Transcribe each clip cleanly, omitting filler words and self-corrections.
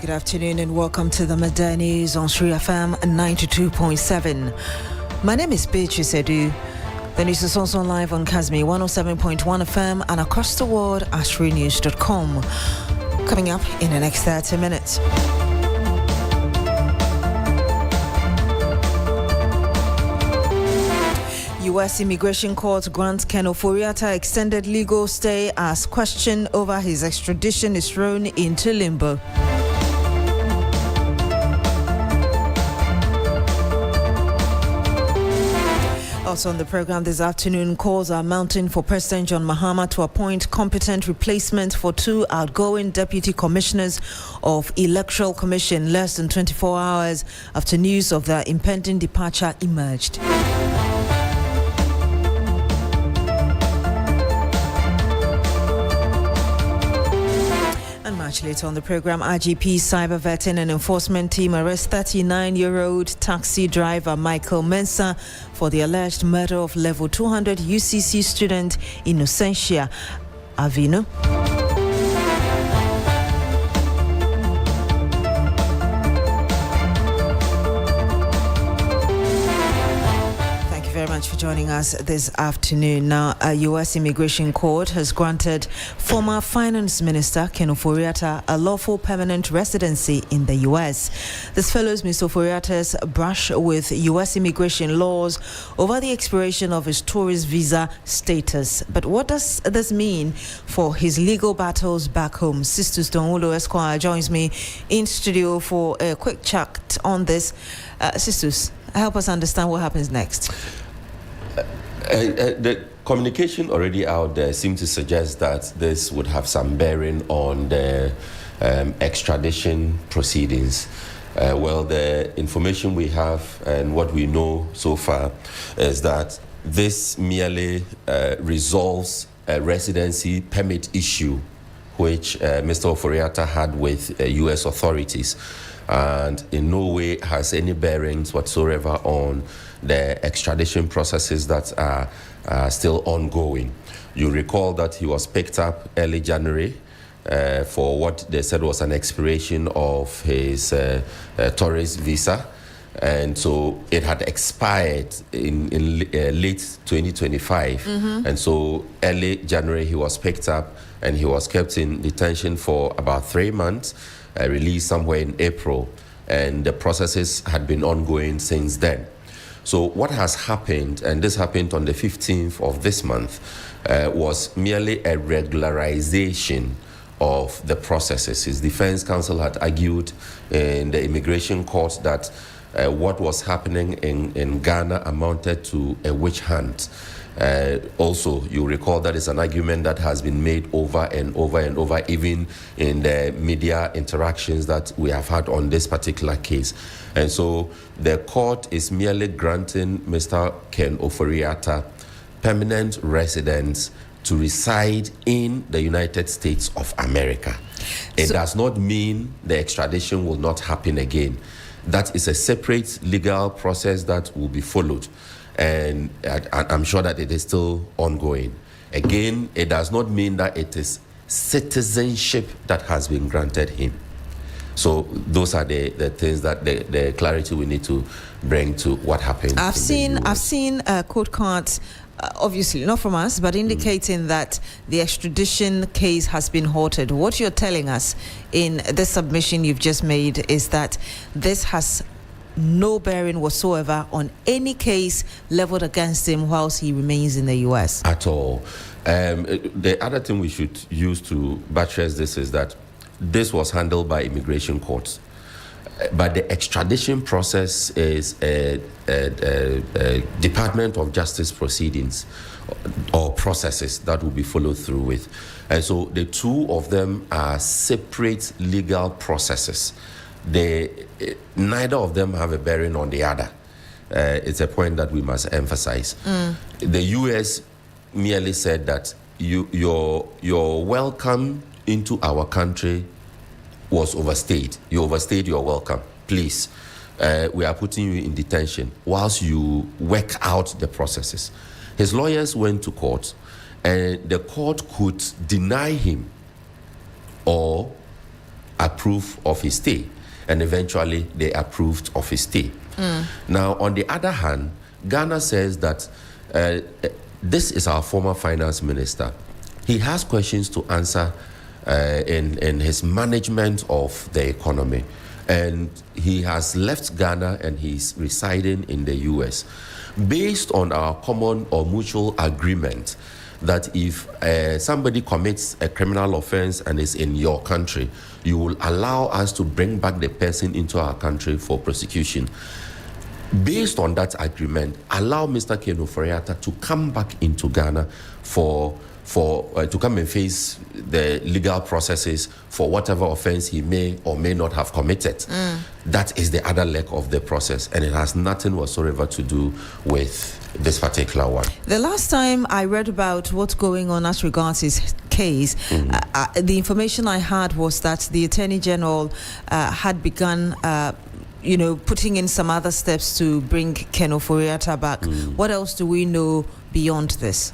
good afternoon and welcome to the Midday News on Sri FM 92.7. My name is Beatrice Edu. The news is also live on Kazmi 107.1 FM and across the world at SriNews.com. Coming up in the next 30 minutes. U.S. Immigration Court grants Ken Ofori-Atta extended legal stay as question over his extradition is thrown into limbo. Also on the program this afternoon, calls are mounting for President John Mahama to appoint competent replacement for two outgoing deputy commissioners of Electoral Commission less than 24 hours after news of their impending departure emerged. Later on the program, IGP cyber vetting and enforcement team arrests 39-year-old taxi driver Michael Mensah for the alleged murder of level 200 UCC student Innocentia Avino. Very much for joining us this afternoon. Now, a U.S. Immigration Court has granted former Finance Minister Ken Ofori-Atta a lawful permanent residency in the U.S. This follows Mr. Ofori-Atta's brush with U.S. immigration laws over the expiration of his tourist visa status. But what does this mean for his legal battles back home? Sisters Donwolo Esquire joins me in studio for a quick chat on this. Sisters, help us understand what happens next. The communication already out there seems to suggest that this would have some bearing on the extradition proceedings. Well, the information we have and what we know so far is that this merely resolves a residency permit issue which Mr. Ofori-Atta had with U.S. authorities, and in no way has any bearings whatsoever on the extradition processes that are still ongoing. You recall that he was picked up early January for what they said was an expiration of his tourist visa, and so it had expired in late 2025, and so early January he was picked up and he was kept in detention for about 3 months, released somewhere in April, and the processes had been ongoing since then. So what has happened, and this happened on the 15th of this month, was merely a regularization of the processes. His defense counsel had argued in the immigration court that what was happening in Ghana amounted to a witch hunt. Also, you recall that is an argument that has been made over and over and over, even in the media interactions that we have had on this particular case. And so the court is merely granting Mr. Ken Ofori-Atta permanent residence to reside in the United States of America. It does not mean the extradition will not happen again. That is a separate legal process that will be followed. And I'm sure that it is still ongoing. Again, it does not mean that it is citizenship that has been granted him. So those are the things that the clarity we need to bring to what happened. I've seen court cards, obviously not from us, but indicating that the extradition case has been halted. What you're telling us in the submission you've just made is that this has no bearing whatsoever on any case leveled against him whilst he remains in the U.S. At all. The other thing we should use to buttress this is that this was handled by immigration courts. But the extradition process is a Department of Justice proceedings or processes that will be followed through with. And so the two of them are separate legal processes. Neither of them have a bearing on the other. It's a point that we must emphasize. The U.S. merely said that your welcome into our country was overstayed. You overstayed your welcome. Please, we are putting you in detention whilst you work out the processes. His lawyers went to court, and the court could deny him or approve of his stay. And eventually they approved of his stay. Now, on the other hand, Ghana says that this is our former finance minister. He has questions to answer in his management of the economy. And he has left Ghana and he's residing in the US. Based on our common or mutual agreement that if somebody commits a criminal offense and is in your country, you will allow us to bring back the person into our country for prosecution. Based on that agreement, allow Mr. Ken Ofori-Atta to come back into Ghana to come and face the legal processes for whatever offense he may or may not have committed. That is the other leg of the process, and it has nothing whatsoever to do with this particular one. The last time I read about what's going on as regards his case, the information I had was that the Attorney General had begun putting in some other steps to bring Ken Ofori-Atta back. What else do we know beyond this?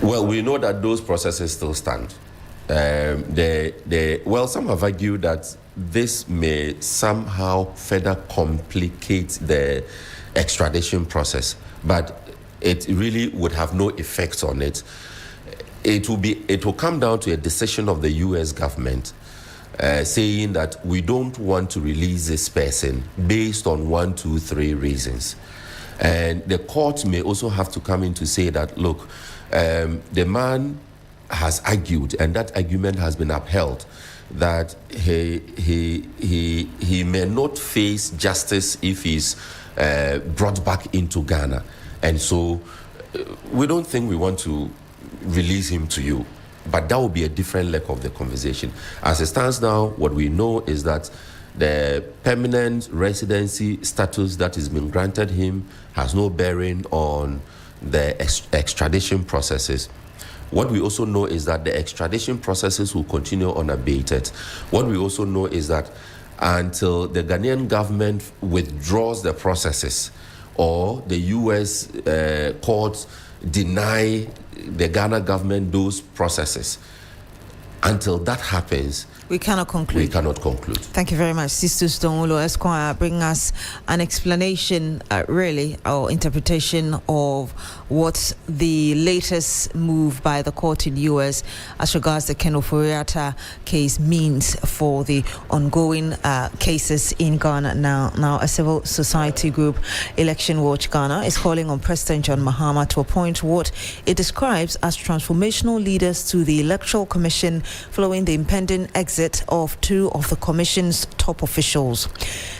Well, we know that those processes still stand. Some have argued that this may somehow further complicate the extradition process, but it really would have no effect on it. It will come down to a decision of the US government saying that we don't want to release this person based on 1, 2, 3 reasons. And the court may also have to come in to say that, look, the man has argued, and that argument has been upheld, that he may not face justice if he's brought back into Ghana. And so we don't think we want to release him to you. But that will be a different leg of the conversation. As it stands now, what we know is that the permanent residency status that has been granted him has no bearing on the extradition processes. What we also know is that the extradition processes will continue unabated. What we also know is that until the Ghanaian government withdraws the processes or the US courts deny the Ghana government those processes, until that happens, we cannot conclude. Thank you very much. Sister Stonewall Esquire, bring us an explanation, or interpretation of what the latest move by the court in the US as regards the Ken Ofori-Atta case means for the ongoing cases in Ghana. Now, a civil society group, Election Watch Ghana, is calling on President John Mahama to appoint what it describes as transformational leaders to the Electoral Commission following the impending exit of 2 of the Commission's top officials.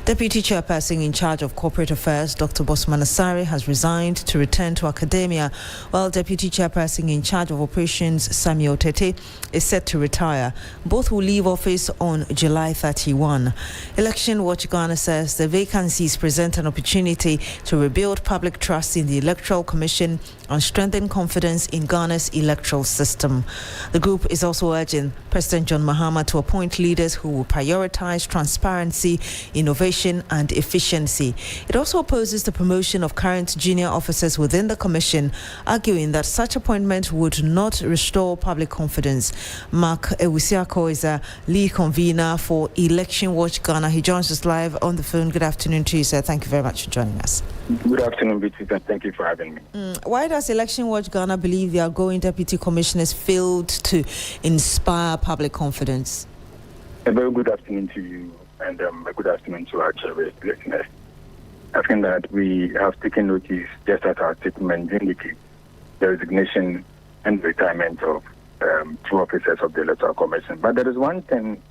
Deputy Chairperson in charge of Corporate Affairs, Dr. Bosman Asare, has resigned to return to academia, while Deputy Chairperson in charge of Operations, Samuel Tete, is set to retire. Both will leave office on July 31. Election Watch Ghana says the vacancies present an opportunity to rebuild public trust in the Electoral Commission and strengthen confidence in Ghana's electoral system. The group is also urging President John Mahama to appoint leaders who will prioritize transparency, innovation, and efficiency. It also opposes the promotion of current junior officers within the commission, arguing that such appointment would not restore public confidence. Mark Ewusiako is a lead convener for Election Watch Ghana. He joins us live on the phone. Good afternoon to you, sir. Thank you very much for joining us. Good afternoon, Beatrice, and thank you for having me. Why does Election Watch Ghana believe the outgoing deputy commissioners failed to inspire public confidence? A very good afternoon to you, and a good afternoon to our listeners. I think that we have taken notice, just as our statement indicates, the resignation and retirement of 2 officers of the Electoral Commission. But there is one thing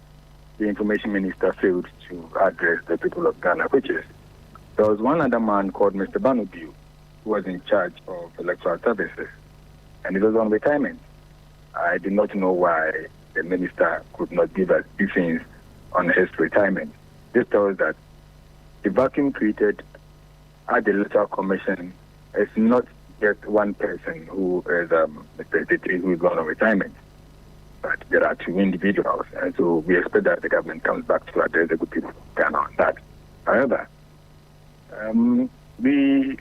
the Information Minister failed to address the people of Ghana, which is there was one other man called Mr. Banubiu who was in charge of electoral services, and he was on retirement. I did not know why the minister could not give us briefings on his retirement. This tells that the vacuum created at the Electoral Commission is not just one person who is Mr. Tete, who is going on retirement, but there are 2 individuals, and so we expect that the government comes back to address the good people of Ghana on that. However, we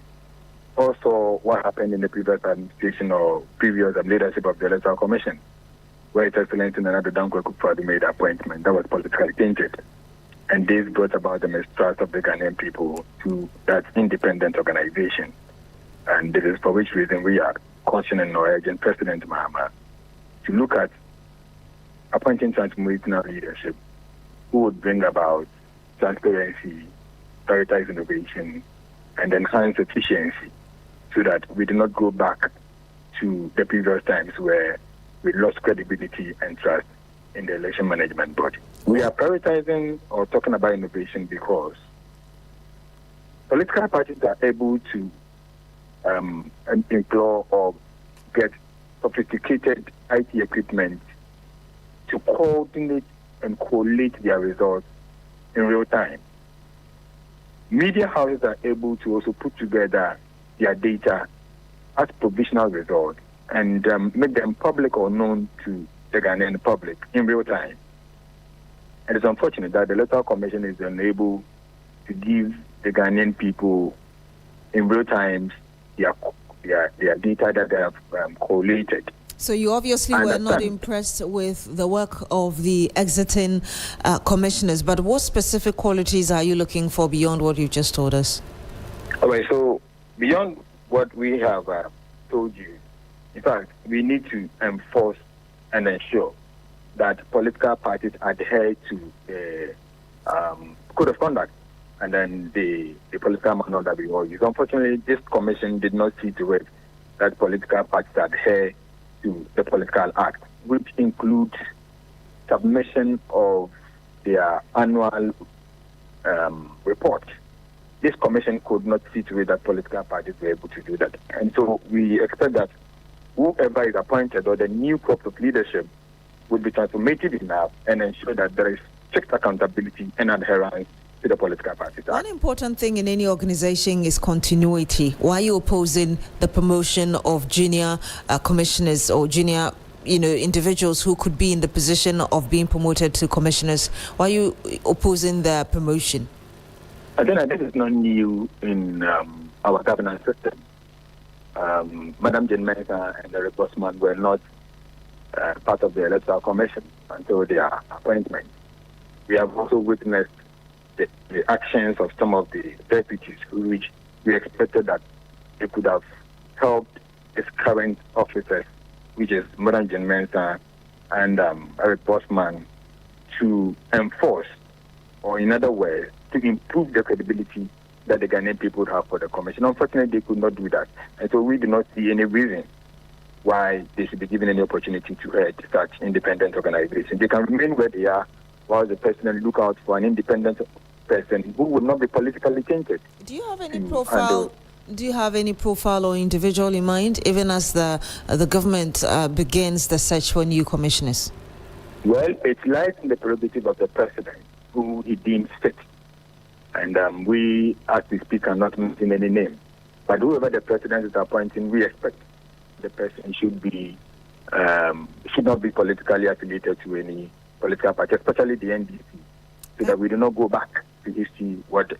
also what happened in the previous administration or previous leadership of the Electoral Commission. where His Excellency Nana Dankwa Akufo-Addo made appointment that was politically tainted. And this brought about the mistrust of the Ghanaian people to that independent organization. And this is for which reason we are cautioning or urging President Mahama to look at appointing transformational leadership who would bring about transparency, prioritize innovation, and enhance efficiency so that we do not go back to the previous times where we lost credibility and trust in the election management body. We are prioritizing or talking about innovation because political parties are able to employ or get sophisticated IT equipment to coordinate and collate their results in real time. Media houses are able to also put together their data as provisional results and make them public or known to the Ghanaian public in real time. And it's unfortunate that the Electoral Commission is unable to give the Ghanaian people in real time their data that they have collated. So you obviously were not impressed with the work of the exiting commissioners, but what specific qualities are you looking for beyond what you've just told us? Okay, so beyond what we have told you, in fact, we need to enforce and ensure that political parties adhere to the code of conduct and then the political manual that we all use. Unfortunately, this commission did not see to it that political parties adhere to the political act, which includes submission of their annual report. This commission could not see to it that political parties were able to do that. And so we expect that whoever is appointed or the new crop of leadership would be transformative enough and ensure that there is strict accountability and adherence to the political parties. One important thing in any organization is continuity. Why are you opposing the promotion of junior commissioners or junior individuals who could be in the position of being promoted to commissioners? Why are you opposing their promotion? Again, this is not new in our governance system. Madam Jane Mensah and the Bosman were not part of the Electoral Commission until their appointment. We have also witnessed the actions of some of the deputies, which we expected that they could have helped its current officers, which is Madam Jane Mensah and Eric Bosman, to enforce, or in other words, to improve the credibility that the Ghanaian people have for the commission. Unfortunately, they could not do that. And so we do not see any reason why they should be given any opportunity to head such independent organizations. They can remain where they are while the president look out for an independent person who will not be politically tainted. Do you have any profile? Do you have any profile or individual in mind, even as the government begins the search for new commissioners? Well, it lies in the prerogative of the president, who he deems fit. And we, as we speak, are not mentioning any name. But whoever the president is appointing, we expect the person should not be politically affiliated to any political party, especially the NDC, so that we do not go back to history what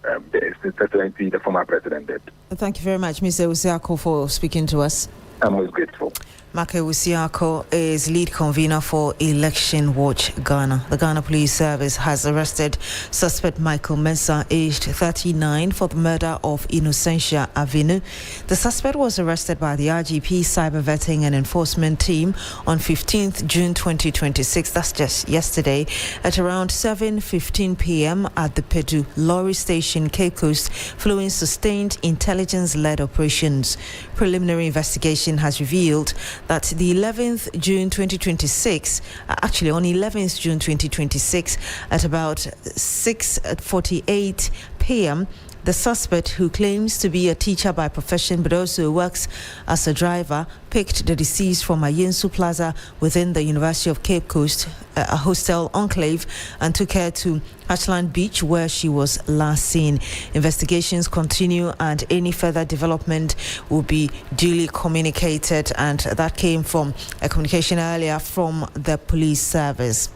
the former president did. Thank you very much, Mr. Usiako, for speaking to us. I'm always grateful. Maka Usiako is lead convener for Election Watch Ghana. The Ghana Police Service has arrested suspect Michael Mensah, aged 39, for the murder of Innocentia Avinu. The suspect was arrested by the RGP Cyber Vetting and Enforcement Team on 15th June 2026, that's just yesterday, at around 7:15 p.m. at the Pedu Lorry Station, Cape Coast, following sustained intelligence-led operations. Preliminary investigation has revealed that the 11th June 2026, actually on 11th June 2026, at about 6:48 p.m., the suspect, who claims to be a teacher by profession but also works as a driver, picked the deceased from Ayensu Plaza within the University of Cape Coast, a hostel enclave, and took her to Hatchland Beach, where she was last seen. Investigations continue, and any further development will be duly communicated. And that came from a communication earlier from the police service.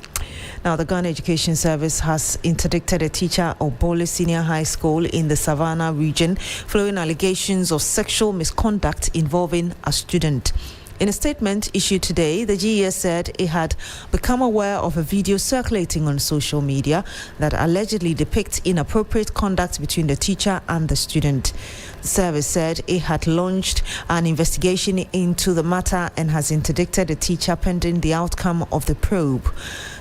Now, the Ghana Education Service has interdicted a teacher of Bole Senior High School in the Savannah region following allegations of sexual misconduct involving a student. In a statement issued today, the GES said it had become aware of a video circulating on social media that allegedly depicts inappropriate conduct between the teacher and the student. The service said it had launched an investigation into the matter and has interdicted the teacher pending the outcome of the probe.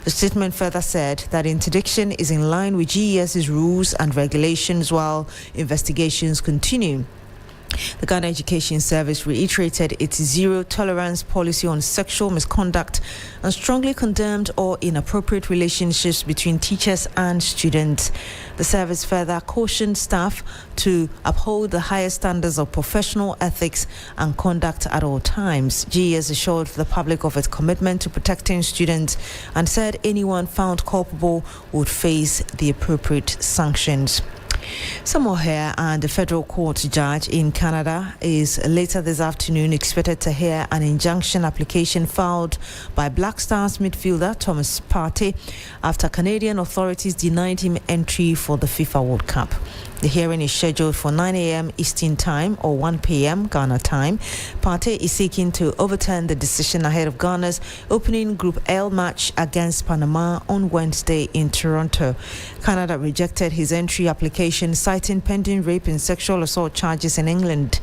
The statement further said that interdiction is in line with GES's rules and regulations while investigations continue. The Ghana Education Service reiterated its zero-tolerance policy on sexual misconduct and strongly condemned all inappropriate relationships between teachers and students. The service further cautioned staff to uphold the highest standards of professional ethics and conduct at all times. GES assured the public of its commitment to protecting students and said anyone found culpable would face the appropriate sanctions. Some more here, and the federal court judge in Canada is later this afternoon expected to hear an injunction application filed by Blakk Stars midfielder Thomas Partey after Canadian authorities denied him entry for the FIFA World Cup. The hearing is scheduled for 9 a.m. Eastern Time or 1 p.m. Ghana time. Partey is seeking to overturn the decision ahead of Ghana's opening Group L match against Panama on Wednesday in Toronto. Canada rejected his entry application, citing pending rape and sexual assault charges in England.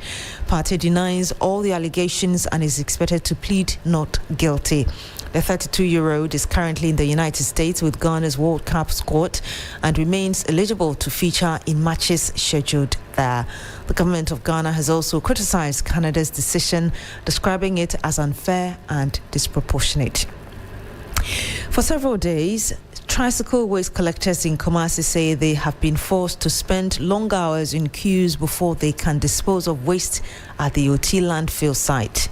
Partey denies all the allegations and is expected to plead not guilty. The 32-year-old is currently in the United States with Ghana's World Cup squad and remains eligible to feature in matches scheduled there. The government of Ghana has also criticized Canada's decision, describing it as unfair and disproportionate. For several days, tricycle waste collectors in Kumasi say they have been forced to spend long hours in queues before they can dispose of waste at the OT landfill site.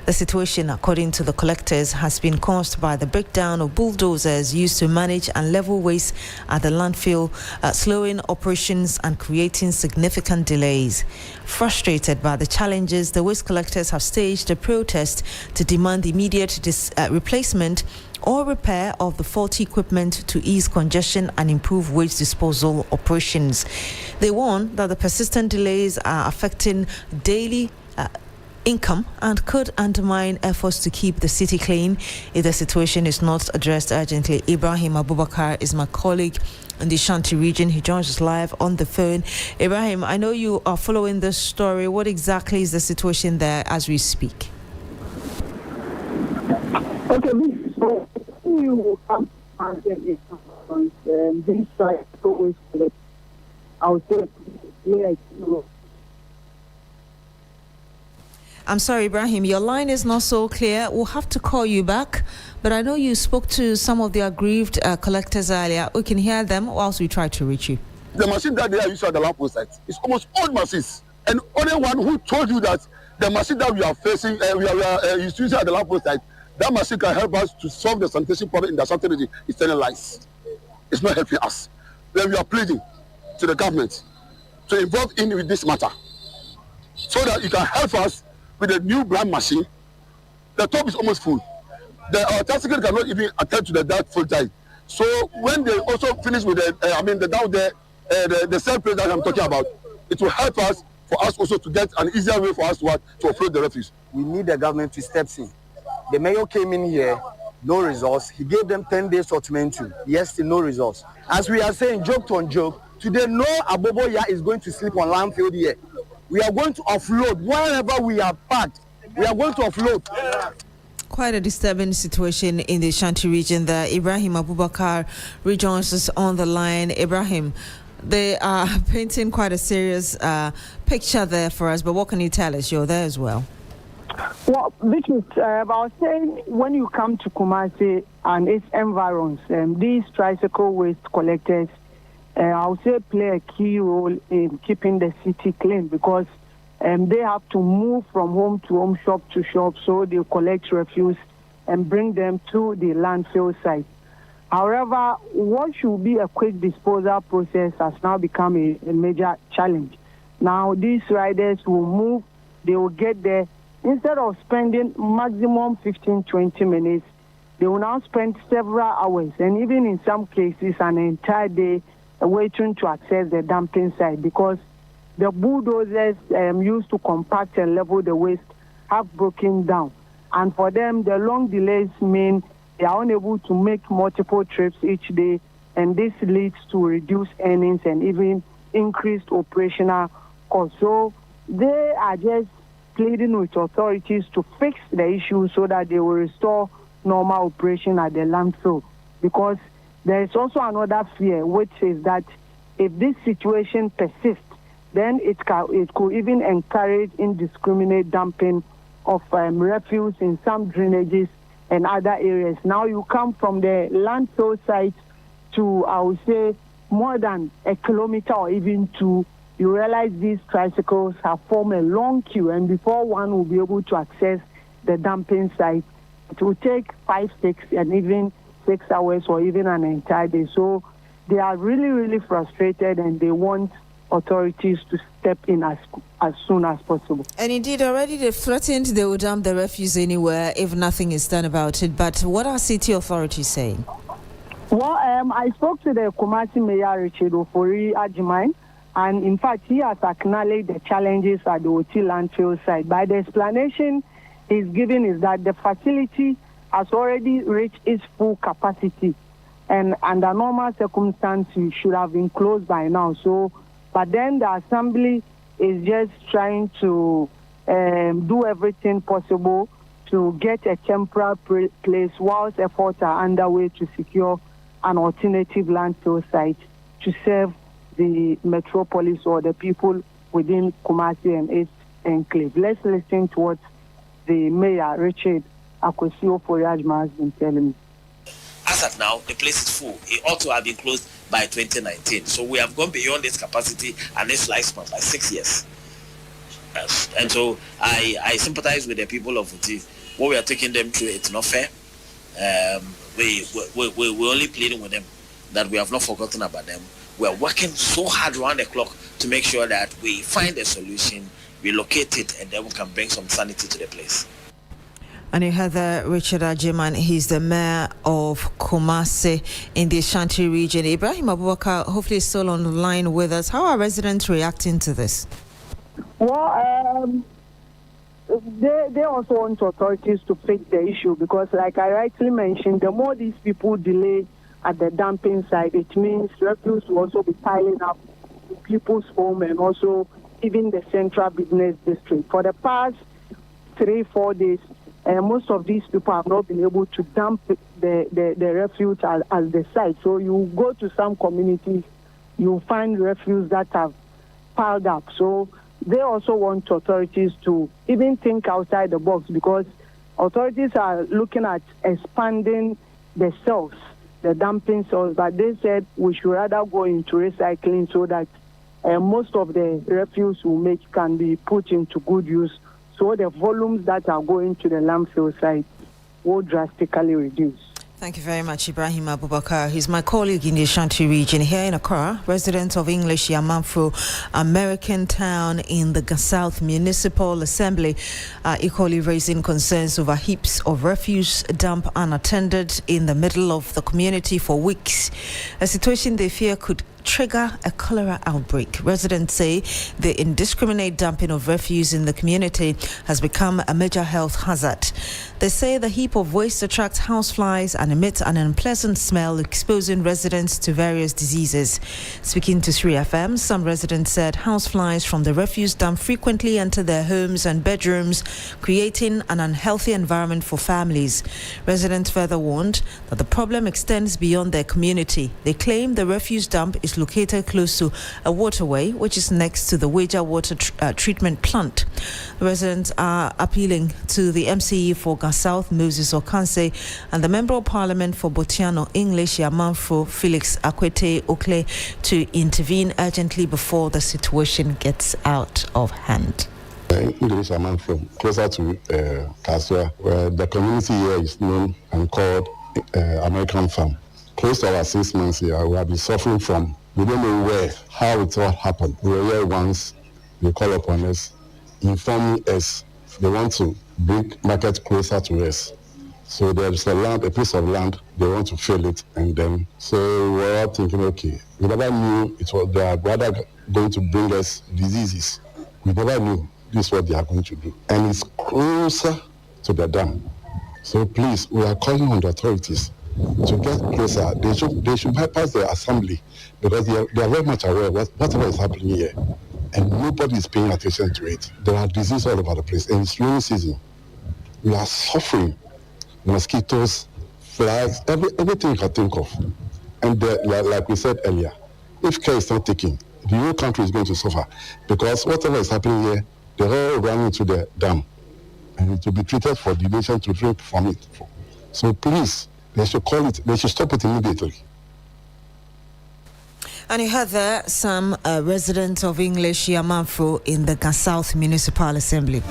The situation, according to the collectors, has been caused by the breakdown of bulldozers used to manage and level waste at the landfill, slowing operations and creating significant delays. Frustrated by the challenges, the waste collectors have staged a protest to demand immediate replacement or repair of the faulty equipment to ease congestion and improve waste disposal operations. They warn that the persistent delays are affecting daily income and could undermine efforts to keep the city clean if the situation is not addressed urgently. Ibrahim Abubakar is my colleague in the Ashanti region. He joins us live on the phone. Ibrahim, I know you are following this story. What exactly is the situation there as we speak? Okay, so you have this side always I would say I'm sorry, Ibrahim, your line is not so clear. We'll have to call you back. But I know you spoke to some of the aggrieved collectors earlier. We can hear them whilst we try to reach you. The machine that they are using at the lamppost site is almost old machines. And only one who told you that the machine that we are facing, we are using at the lamppost site, that machine can help us to solve the sanitation problem in the Ashanti region. It's telling lies. It's not helping us. Then we are pleading to the government to involve in with this matter so that it can help us with a new brand machine. The top is almost full. The tricycle cannot even attend to that full time. So when they also finish with the down there, the cell plate that I'm talking about, it will help us for us also to get an easier way for us to offload the refuse. We need the government to step in. The mayor came in here, no results. He gave them 10 days ultimatum. Yes, still no results. As we are saying, joke on joke, today no Aboboya is going to sleep on landfill here. We are going to offload wherever we are parked. We are going to offload. Quite a disturbing situation in the Ashanti region there. Ibrahim Abubakar rejoins us on the line. Ibrahim, they are painting quite a serious picture there for us, but what can you tell us? You're there as well. Well, I was saying when you come to Kumasi and its environs, these tricycle waste collectors, I would say play a key role in keeping the city clean because they have to move from home to home, shop to shop, so they collect refuse and bring them to the landfill site. However, what should be a quick disposal process has now become a major challenge. Now, these riders will move, they will get there. Instead of spending maximum 15-20 minutes, they will now spend several hours and even in some cases an entire day waiting to access the dumping site because the bulldozers used to compact and level the waste have broken down. And for them, the long delays mean they are unable to make multiple trips each day, and this leads to reduced earnings and even increased operational costs. So they are just pleading with authorities to fix the issue so that they will restore normal operation at the landfill. Because there is also another fear, which is that if this situation persists, then it could even encourage indiscriminate dumping of refuse in some drainages and other areas. Now you come from the landfill site to, I would say, more than a kilometer or even two, you realize these tricycles have formed a long queue, and before one will be able to access the dumping site, it will take 5, 6, and even 6 hours or even an entire day. So they are really, really frustrated, and they want authorities to step in as soon as possible. And indeed, already they've threatened they will dump the refuse anywhere if nothing is done about it. But what are city authorities saying? Well, I spoke to the Kumasi Mayor, Richard Ofori Ajimine, and in fact, he has acknowledged the challenges at the Oti landfill site. But the explanation he's given is that the facility has already reached its full capacity, and under normal circumstances, it should have been closed by now. So, but then the assembly is just trying to do everything possible to get a temporary place whilst efforts are underway to secure an alternative landfill site to serve the metropolis or the people within Kumasi and its enclave. Let's listen to what the mayor, Richard Akwesio Foriajma, has been telling me. As at now, the place is full. It ought to have been closed by 2019. So we have gone beyond its capacity and its lifespan by 6 years. And so I sympathize with the people of Uti. What we are taking them through, it's not fair. We're only pleading with them that we have not forgotten about them. We are working so hard around the clock to make sure that we find a solution, relocate it, and then we can bring some sanity to the place. And you heard Richard Ajiman, he's the mayor of Kumasi in the Ashanti region. Ibrahim Abubakar, hopefully is still on the line with us. How are residents reacting to this? Well, they also want authorities to fix the issue because, like I rightly mentioned, the more these people delay at the dumping site, it means refuse will also be piling up in people's home and also even the central business district. For the past 3-4 days, most of these people have not been able to dump the refuse at the site. So you go to some communities, you find refuse that have piled up. So they also want authorities to even think outside the box because authorities are looking at expanding the cells, the dumping cells, but they said we should rather go into recycling so that most of the refuse we make can be put into good use. So the volumes that are going to the landfill site will drastically reduce. Thank you very much, Ibrahim Abubakar. He's my colleague in the Ashanti region. Here in Accra, residents of English Yamanfro, American Town in the South Municipal Assembly are equally raising concerns over heaps of refuse dumped unattended in the middle of the community for weeks, a situation they fear could trigger a cholera outbreak. Residents say the indiscriminate dumping of refuse in the community has become a major health hazard. They say the heap of waste attracts houseflies and emits an unpleasant smell, exposing residents to various diseases. Speaking to 3FM, some residents said houseflies from the refuse dump frequently enter their homes and bedrooms, creating an unhealthy environment for families. Residents further warned that the problem extends beyond their community. They claim the refuse dump is located close to a waterway, which is next to the Wager water treatment plant. The residents are appealing to the MCE for South, Moses Okanse, and the Member of Parliament for Botiano English, Yamanfro, Felix Akwete Okle, to intervene urgently before the situation gets out of hand. English Yamanfro, closer to Kasua, where the community here is known and called American Farm. Close to our 6 months here, we have been suffering from, we don't know how it all happened. We were here once, they call upon us, informing us they want to bring market closer to us. So there's a piece of land, they want to fill it, and then, so we're all thinking, okay, we never knew it was, they are rather going to bring us diseases. We never knew this is what they are going to do. And it's closer to the dam. So please, we are calling on the authorities to get closer. They should bypass the assembly because they are very much aware of whatever is happening here. And nobody is paying attention to it. There are diseases all over the place. And it's rainy season. We are suffering. Mosquitoes, flies, everything you can think of. And like we said earlier, if care is not taken, the whole country is going to suffer. Because whatever is happening here, they're all running to the dam. And it will be treated for the nation to drink from it. So please, they should stop it immediately. And you heard there some residents of English Yamanfro in the South Municipal Assembly.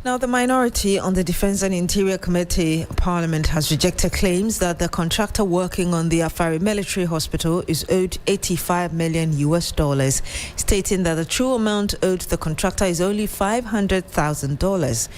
Now, the minority on the Defense and Interior Committee Parliament has rejected claims that the contractor working on the Afari Military Hospital is owed $85 million, stating that the true amount owed the contractor is only $500,000.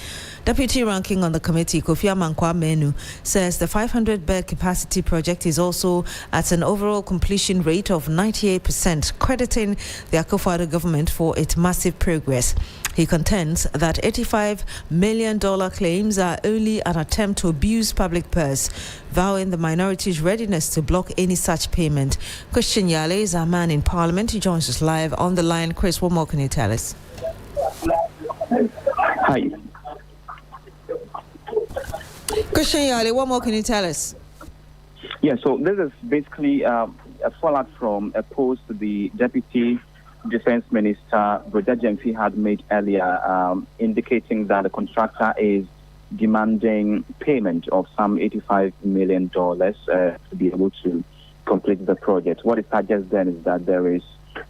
Deputy ranking on the committee, Kofi Amankwa Menu, says the 500-bed capacity project is also at an overall completion rate of 98%, crediting the Akufo-Addo government for its massive progress. He contends that $85 million claims are only an attempt to abuse public purse, vowing the minority's readiness to block any such payment. Christian Yale is our man in Parliament. He joins us live on the line. Chris, what more can you tell us? Hi. Christian Yale, what more can you tell us? Yeah, so this is basically a fallout from a post the Deputy Defense Minister, Brother Jemfi, had made earlier, indicating that the contractor is demanding payment of some $85 million to be able to complete the project. What it suggests then is that there is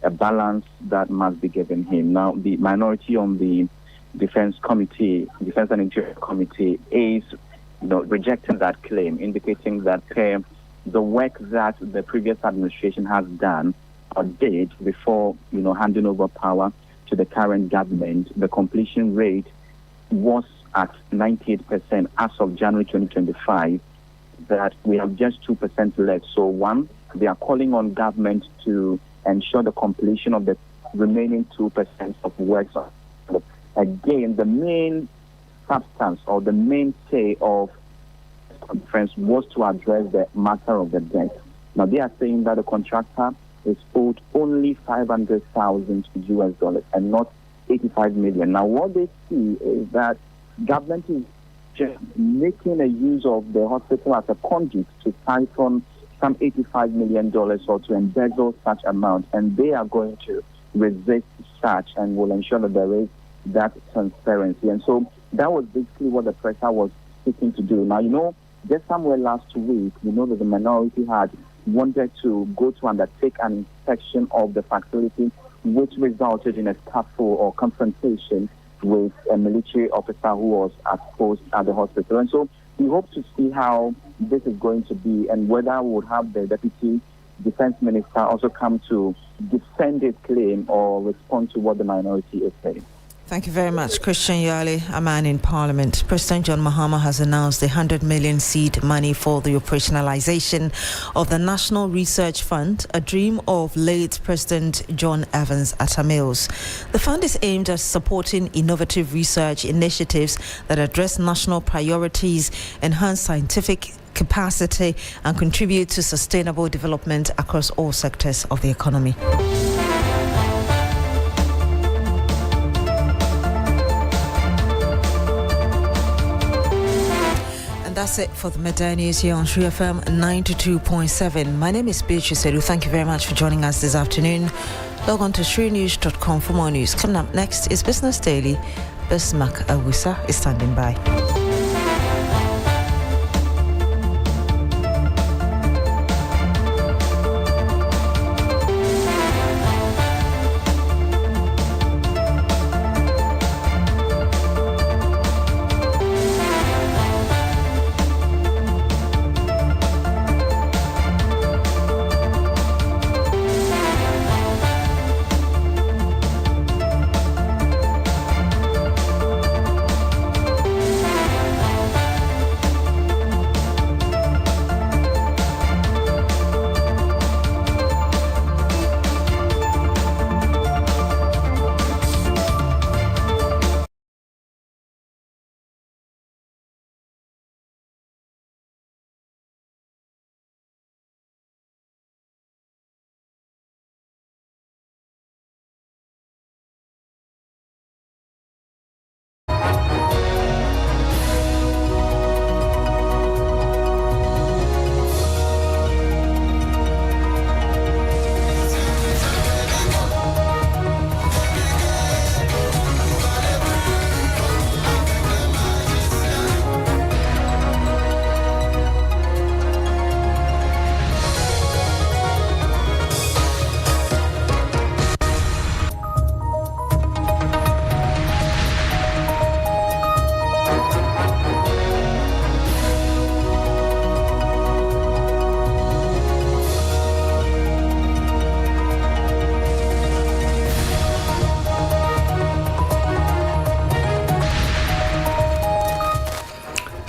a balance that must be given him. Now, the minority on the Defense and Interior Committee is rejecting that claim, indicating that the work that the previous administration has done or did before, handing over power to the current government, the completion rate was at 98% as of January 2025, that we have just 2% left. So one, they are calling on government to ensure the completion of the remaining 2% of works. Again, the main substance or the mainstay of the conference was to address the matter of the debt. Now, they are saying that the contractor is owed only $500,000 and not $85 million. Now, what they see is that government is just making a use of the hospital as a conduit to siphon some $85 million or to embezzle such amount, and they are going to resist such and will ensure that there is that transparency. And so that was basically what the pressure was seeking to do. Now, just somewhere last week, that the minority had wanted to go to undertake an inspection of the facility, which resulted in a scuffle or confrontation with a military officer who was at post at the hospital. And so we hope to see how this is going to be and whether we would have the Deputy Defense Minister also come to defend his claim or respond to what the minority is saying. Thank you very much, Christian Yale, a man in Parliament. President John Mahama has announced the 100 million seed money for the operationalization of the National Research Fund, a dream of late President John Evans Atta Mills. The fund is aimed at supporting innovative research initiatives that address national priorities, enhance scientific capacity, and contribute to sustainable development across all sectors of the economy. That's it for the midday news here on True FM 92.7. My name is Beatrice Edu. Thank you very much for joining us this afternoon. Log on to shrenews.com for more news. Coming up next is Business Daily. Bismarck Awusa is standing by.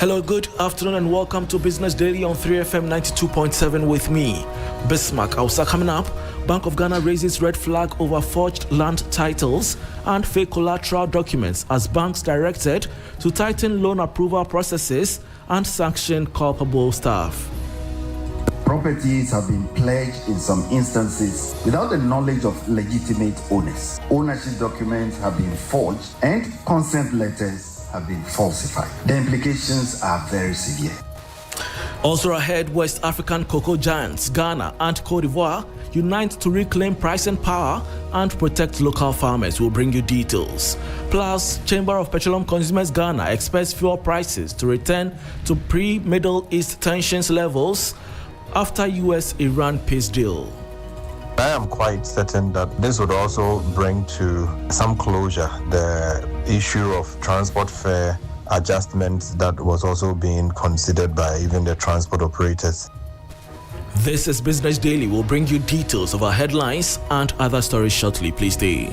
Hello, good afternoon and welcome to Business Daily on 3FM 92.7 with me, Bismarck. Also coming up, Bank of Ghana raises red flag over forged land titles and fake collateral documents as banks directed to tighten loan approval processes and sanction culpable staff. Properties have been pledged in some instances without the knowledge of legitimate owners. Ownership documents have been forged and consent letters have been falsified. The implications are very severe. Also ahead, West African cocoa giants Ghana and Cote d'Ivoire unite to reclaim pricing power and protect local farmers. We'll bring you details. Plus, Chamber of Petroleum Consumers Ghana expects fuel prices to return to pre-Middle East tensions levels after US-Iran peace deal. I am quite certain that this would also bring to some closure the issue of transport fare adjustments that was also being considered by even the transport operators. This is Business Daily. We'll bring you details of our headlines and other stories shortly. Please stay.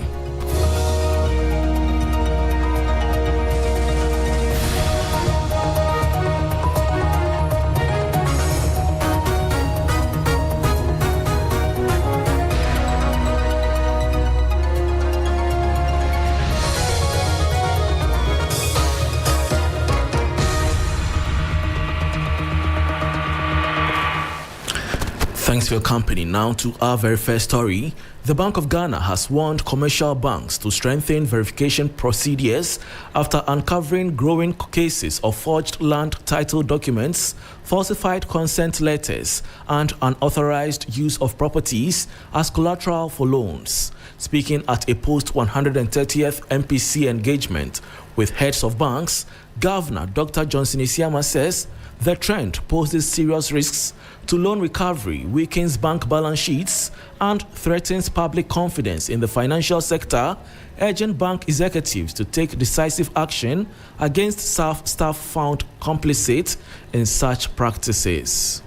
Thanks for your company. Now to our very first story. The Bank of Ghana has warned commercial banks to strengthen verification procedures after uncovering growing cases of forged land title documents, falsified consent letters, and unauthorized use of properties as collateral for loans. Speaking at a post-130th MPC engagement with heads of banks, Governor Dr. Johnson Isiama says the trend poses serious risks to loan recovery, weakens bank balance sheets, and threatens public confidence in the financial sector, urging bank executives to take decisive action against staff found complicit in such practices.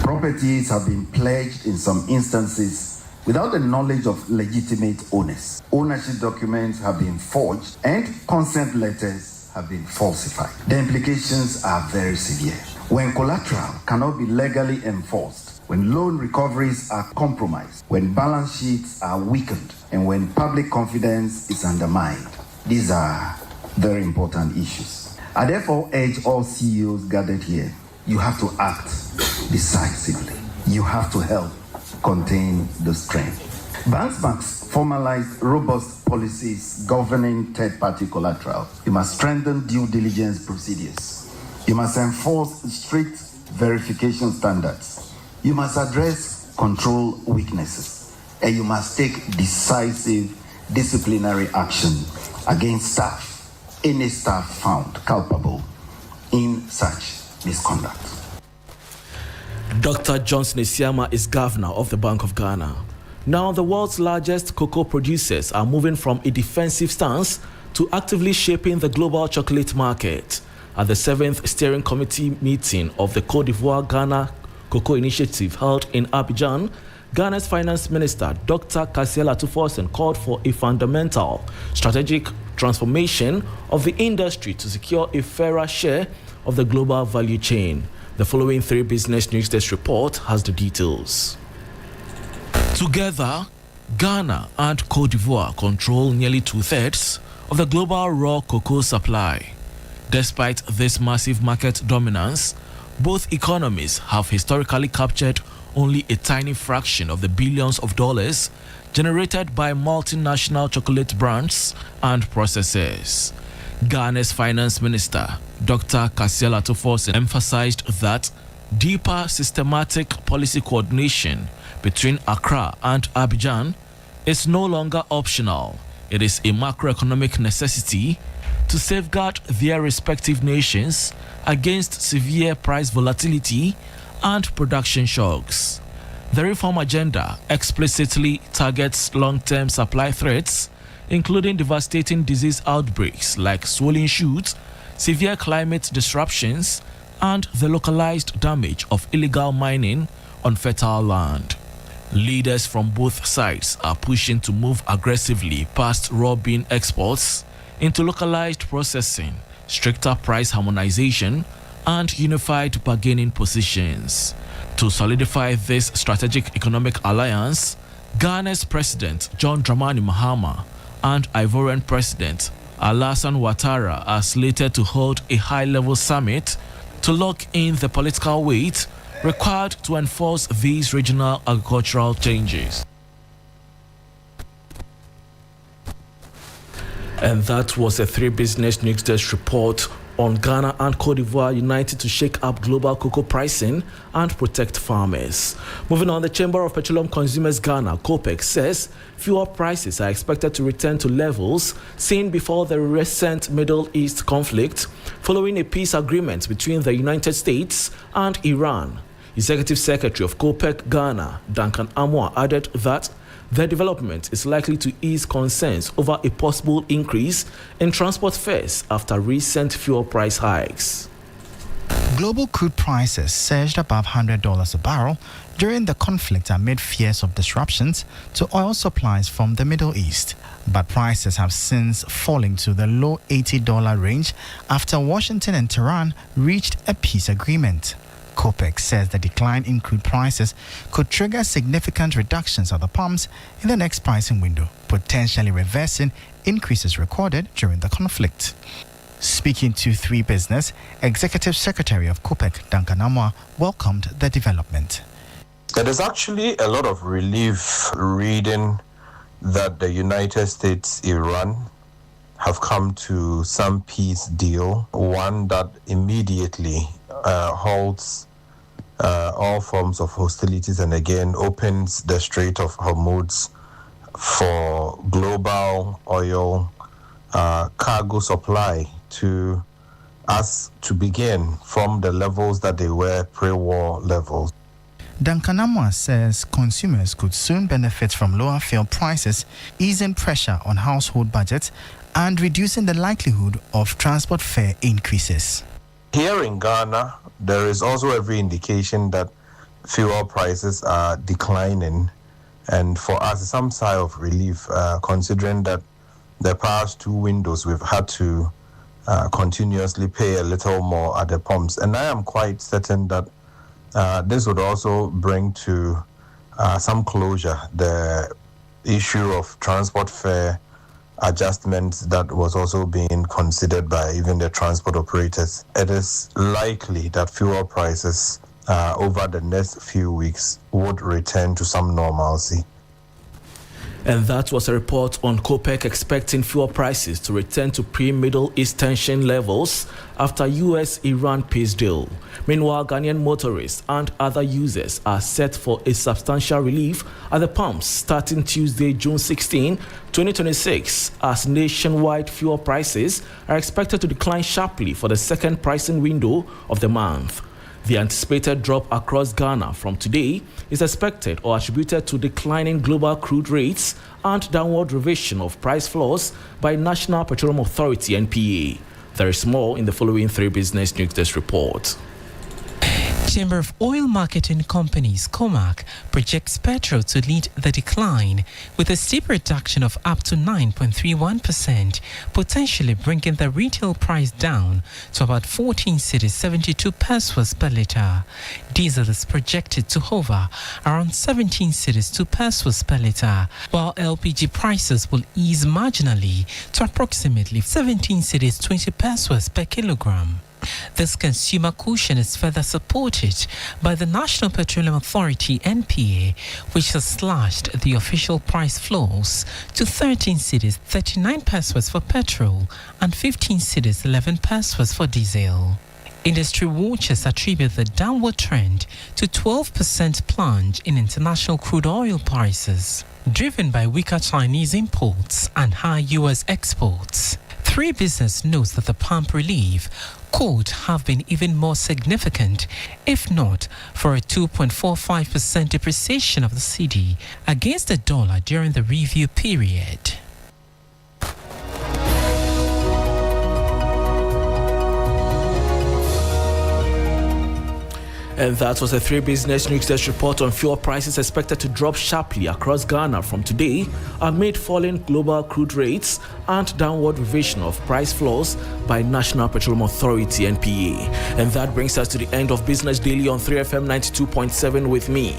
Properties have been pledged in some instances without the knowledge of legitimate owners. Ownership documents have been forged and consent letters have been falsified. The implications are very severe. When collateral cannot be legally enforced, when loan recoveries are compromised, when balance sheets are weakened, and when public confidence is undermined, these are very important issues. I therefore urge all CEOs gathered here, you have to act decisively. You have to help contain the strain. Banks must formalize robust policies governing third-party collateral. You must strengthen due diligence procedures. You must enforce strict verification standards. You must address control weaknesses. And you must take decisive disciplinary action against staff, any staff found culpable in such misconduct. Dr. Johnson Isiama is governor of the Bank of Ghana. Now, the world's largest cocoa producers are moving from a defensive stance to actively shaping the global chocolate market. At the 7th Steering Committee meeting of the Cote d'Ivoire Ghana Cocoa Initiative held in Abidjan, Ghana's Finance Minister Dr. Kasiel Atuforsen called for a fundamental strategic transformation of the industry to secure a fairer share of the global value chain. The following 3 Business News Desk report has the details. Together, Ghana and Cote d'Ivoire control nearly 2/3 of the global raw cocoa supply. Despite this massive market dominance, both economies have historically captured only a tiny fraction of the billions of dollars generated by multinational chocolate brands and processors. Ghana's Finance Minister, Dr. Kasiel Atuforsen, emphasized that deeper systematic policy coordination between Accra and Abidjan is no longer optional. It is a macroeconomic necessity to safeguard their respective nations against severe price volatility and production shocks. The reform agenda explicitly targets long-term supply threats, including devastating disease outbreaks like swollen shoots, severe climate disruptions, and the localized damage of illegal mining on fertile land. Leaders from both sides are pushing to move aggressively past raw bean exports into localized processing, stricter price harmonization, and unified bargaining positions. To solidify this strategic economic alliance, Ghana's President John Dramani Mahama and Ivorian President Alassane Ouattara are slated to hold a high-level summit to lock in the political weight required to enforce these regional agricultural changes. And that was a 3 Business News Desk report on Ghana and Cote d'Ivoire united to shake up global cocoa pricing and protect farmers. Moving on, the Chamber of Petroleum Consumers Ghana, COPEC, says fuel prices are expected to return to levels seen before the recent Middle East conflict following a peace agreement between the United States and Iran. Executive Secretary of COPEC Ghana, Duncan Amoah, added that the development is likely to ease concerns over a possible increase in transport fares after recent fuel price hikes. Global crude prices surged above $100 a barrel during the conflict amid fears of disruptions to oil supplies from the Middle East. But prices have since fallen to the low $80 range after Washington and Tehran reached a peace agreement. COPEC says the decline in crude prices could trigger significant reductions at the pumps in the next pricing window, potentially reversing increases recorded during the conflict. Speaking to 3 Business, Executive Secretary of COPEC, Duncan Amoah, welcomed the development. There is actually a lot of relief reading that the United States, Iran, have come to some peace deal, one that immediately halts all forms of hostilities and again opens the Strait of Hormuz for global oil cargo supply to us to begin from the levels that they were pre-war levels. Duncan Amoah says consumers could soon benefit from lower fuel prices, easing pressure on household budgets and reducing the likelihood of transport fare increases. Here in Ghana, there is also every indication that fuel prices are declining, and for us, some sigh of relief, considering that the past 2 windows we've had to continuously pay a little more at the pumps. And I am quite certain that this would also bring to some closure the issue of transport fare adjustments that was also being considered by even the transport operators. It is likely that fuel prices over the next few weeks would return to some normalcy. And that was a report on COPEC expecting fuel prices to return to pre-Middle East tension levels after US-Iran peace deal. Meanwhile, Ghanaian motorists and other users are set for a substantial relief at the pumps starting Tuesday, June 16, 2026, as nationwide fuel prices are expected to decline sharply for the second pricing window of the month. The anticipated drop across Ghana from today is expected or attributed to declining global crude rates and downward revision of price floors by National Petroleum Authority (NPA). There is more in the following 3 Business News Desk report. Chamber of Oil Marketing Companies, COMAC, projects petrol to lead the decline with a steep reduction of up to 9.31%, potentially bringing the retail price down to about 14 cedis 72 pesos per litre. Diesel is projected to hover around 17 cedis 2 pesos per litre, while LPG prices will ease marginally to approximately 17 cedis 20 pesos per kilogram. This consumer cushion is further supported by the National Petroleum Authority (NPA), which has slashed the official price floors to 13 cedis 39 pesos for petrol and 15 cedis 11 pesos for diesel. Industry watchers attribute the downward trend to 12% plunge in international crude oil prices, driven by weaker Chinese imports and high U.S. exports. 3 Business notes that the pump relief could have been even more significant if not for a 2.45% depreciation of the cedi against the dollar during the review period. And that was a 3 Business News Desk report on fuel prices expected to drop sharply across Ghana from today amid falling global crude rates and downward revision of price floors by National Petroleum Authority (NPA). And that brings us to the end of Business Daily on 3FM 92.7 with me,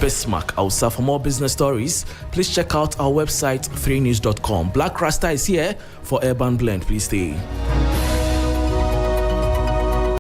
Bismarck Ausa. For more business stories, please check out our website 3news.com. Blakk Rasta is here for Urban Blend. Please stay.